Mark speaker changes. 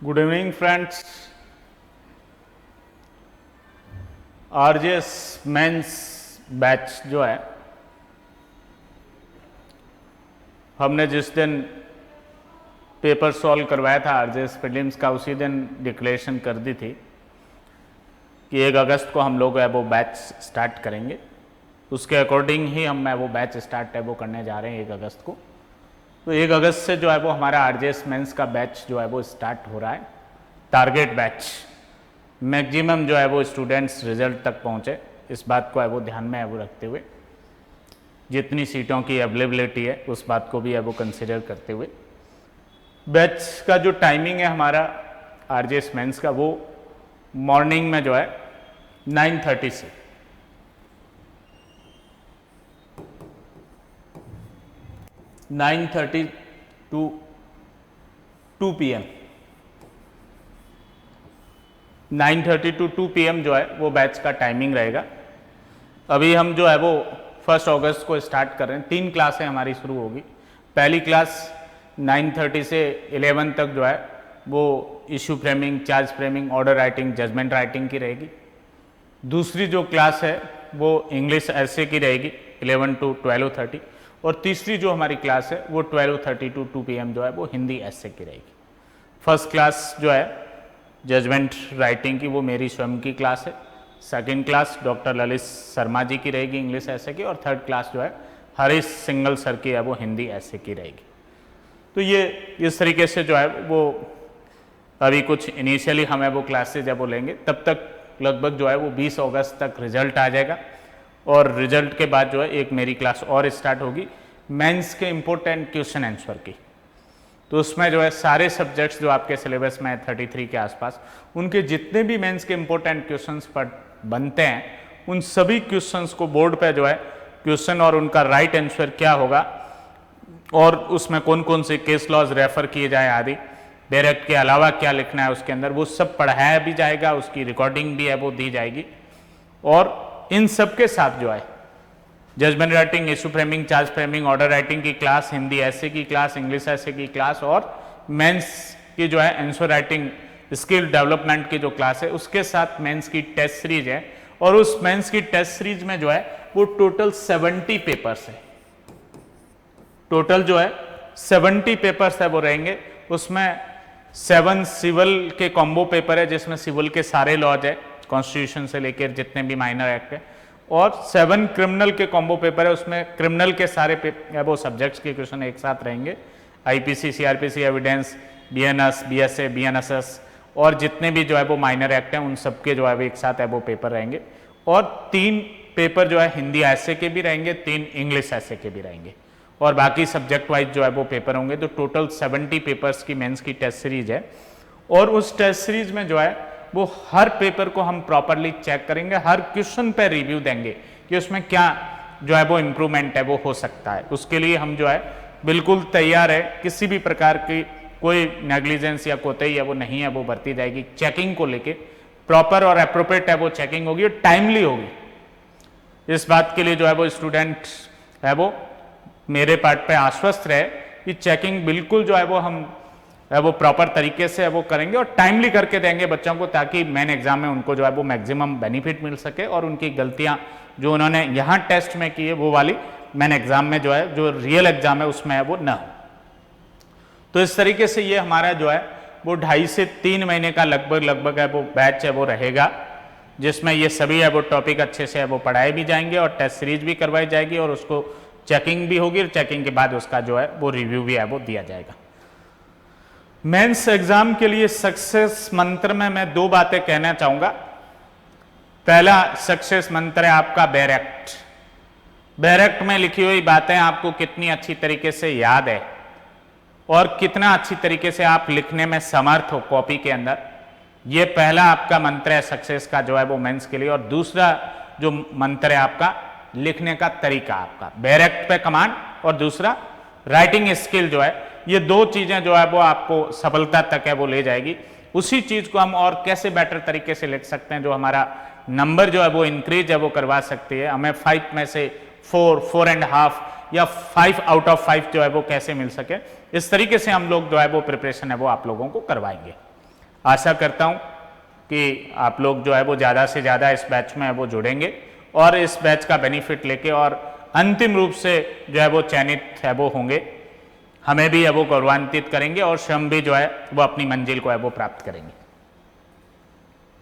Speaker 1: Good evening friends. RJS mains batch जो है, हमने जिस दिन पेपर सॉल्व करवाया था आरजेएस प्रीलिम्स का, उसी दिन डिक्लेरेशन कर दी थी कि 1 अगस्त को हम लोग है वो बैच स्टार्ट करेंगे। उसके अकॉर्डिंग ही हम वो बैच स्टार्ट है वो करने जा रहे हैं 1 अगस्त को। तो 1 अगस्त से जो है वो हमारा आरजेएस मेंस का बैच जो है वो स्टार्ट हो रहा है। टारगेट बैच, मैक्सिमम जो है वो स्टूडेंट्स रिजल्ट तक पहुँचे, इस बात को है वो ध्यान में है वो रखते हुए, जितनी सीटों की अवेलेबिलिटी है उस बात को भी है वो कंसिडर करते हुए, बैच का जो टाइमिंग है हमारा आरजेएस मेंस का, वो मॉर्निंग में जो है 9:30 से 9:30 टू 2 PM 9:30 टू 2 PM जो है वो बैच का टाइमिंग रहेगा। अभी हम जो है वो 1 अगस्त को स्टार्ट कर रहे हैं। 3 क्लासें हमारी शुरू होगी। पहली क्लास 9:30 से 11 तक जो है वो issue framing, charge framing, order writing, judgment writing की रहेगी। दूसरी जो क्लास है वो इंग्लिश ऐसे की रहेगी 11 टू 12:30, और तीसरी जो हमारी क्लास है वो 12:30 टू 2 PM जो है वो हिंदी ऐसे की रहेगी। फर्स्ट क्लास जो है जजमेंट राइटिंग की, वो मेरी स्वयं की क्लास है। Second class doctor Lalit Sharma ji की रहेगी इंग्लिश ऐसे की, और थर्ड क्लास जो है हरीश सिंगल सर की है वो हिंदी ऐसे की रहेगी। तो ये इस तरीके से जो है वो अभी कुछ इनिशियली हमें वो क्लासेज जब वो लेंगे, तब तक लगभग जो है वो 20 अगस्त तक रिजल्ट आ जाएगा, और रिजल्ट के बाद जो है एक मेरी क्लास और स्टार्ट होगी मेंस के इम्पोर्टेंट क्वेश्चन आंसर की। तो उसमें जो है सारे सब्जेक्ट्स जो आपके सिलेबस में 33 के आसपास, उनके जितने भी मेंस के इम्पोर्टेंट क्वेश्चंस पर बनते हैं, उन सभी क्वेश्चंस को बोर्ड पे जो है क्वेश्चन और उनका राइट आंसर क्या होगा, और उसमें कौन कौन से केस लॉज रेफर किए जाए आदि, डायरेक्ट के अलावा क्या लिखना है उसके अंदर, वो सब पढ़ाया भी जाएगा, उसकी रिकॉर्डिंग भी है वो दी जाएगी। और इन सब के साथ जो है judgment writing, issue framing, charge framing, order writing की क्लास, हिंदी ऐसे की क्लास, इंग्लिश ऐसे की क्लास, और मेंस की जो है आंसर राइटिंग स्किल डेवलपमेंट की जो क्लास है, उसके साथ मेंस की टेस्ट सीरीज है। और उस मेंस की टेस्ट सीरीज में जो है वो टोटल 70 पेपर्स है। टोटल जो है 70 पेपर्स है वो रहेंगे। उसमें 7 सिविल के कॉम्बो पेपर है, जिसमें सिविल के सारे लॉज है, कॉन्स्टिट्यूशन से लेकर जितने भी माइनर एक्ट है, और 7 क्रिमिनल के कॉम्बो पेपर है, उसमें क्रिमिनल के सारे वो सब्जेक्ट्स के क्वेश्चन एक साथ रहेंगे। IPC, CrPC, evidence, BNS, BSA, BNSS, और जितने भी जो है वो माइनर एक्ट हैं उन सबके जो है वो एक साथ है वो पेपर रहेंगे। और 3 पेपर जो है हिंदी ऐसे के भी रहेंगे, 3 इंग्लिश ऐसे के भी रहेंगे, और बाकी सब्जेक्ट वाइज जो है वो पेपर होंगे। तो टोटल 70 पेपर्स की मेंस की टेस्ट सीरीज है, और उस टेस्ट सीरीज में जो है वो हर पेपर को हम प्रॉपरली चेक करेंगे, हर क्वेश्चन पे रिव्यू देंगे कि उसमें क्या जो है वो इम्प्रूवमेंट है वो हो सकता है। उसके लिए हम जो है बिल्कुल तैयार है, किसी भी प्रकार की कोई नेग्लिजेंस या कोताही है वो नहीं है वो बरती जाएगी। चेकिंग को लेके प्रॉपर और अप्रोप्रिएट है वो चेकिंग होगी, और टाइमली होगी। इस बात के लिए जो है वो स्टूडेंट है वो मेरे पार्ट पे आश्वस्त रहे कि चेकिंग बिल्कुल जो है वो प्रॉपर तरीके से वो करेंगे और टाइमली करके देंगे बच्चों को, ताकि मेन एग्जाम में उनको जो है वो मैक्सिमम बेनिफिट मिल सके, और उनकी गलतियां जो उन्होंने यहाँ टेस्ट में की है वो वाली मेन एग्जाम में जो है, जो रियल एग्जाम है उसमें है वो ना हो। तो इस तरीके से ये हमारा जो है वो 2.5 से 3 महीने का लगभग है वो बैच है वो रहेगा, जिसमें ये सभी है वो टॉपिक अच्छे से है वो पढ़ाए भी जाएंगे, और टेस्ट सीरीज भी करवाई जाएगी, और उसको चेकिंग भी होगी, और चेकिंग के बाद उसका जो है वो रिव्यू भी है वो दिया जाएगा। मेंस एग्जाम के लिए सक्सेस मंत्र में मैं 2 बातें कहना चाहूंगा। पहला सक्सेस मंत्र है आपका बैरेक्ट। बैरेक्ट में लिखी हुई बातें आपको कितनी अच्छी तरीके से याद है, और कितना अच्छी तरीके से आप लिखने में समर्थ हो कॉपी के अंदर, ये पहला आपका मंत्र है सक्सेस का जो है वो मेंस के लिए। और दूसरा जो मंत्र है आपका लिखने का तरीका, आपका बैरेक्ट पे कमांड, और दूसरा राइटिंग स्किल जो है, ये 2 चीजें जो है वो आपको सफलता तक है वो ले जाएगी। उसी चीज को हम और कैसे बेटर तरीके से लिख सकते हैं, जो हमारा नंबर जो है वो इंक्रीज है वो करवा सकती है, हमें 5 में से 4, 4.5 या 5 आउट ऑफ 5 जो है वो कैसे मिल सके, इस तरीके से हम लोग जो है वो प्रिपरेशन है वो आप लोगों को करवाएंगे। आशा करता हूँ कि आप लोग जो है वो ज़्यादा से ज़्यादा इस बैच में है वो जुड़ेंगे और इस बैच का बेनिफिट लेके और अंतिम रूप से जो है वो चयनित है वो होंगे, हमें भी है वो गौरवान्वित करेंगे और स्वयं भी जो है वो अपनी मंजिल को है वो प्राप्त करेंगे।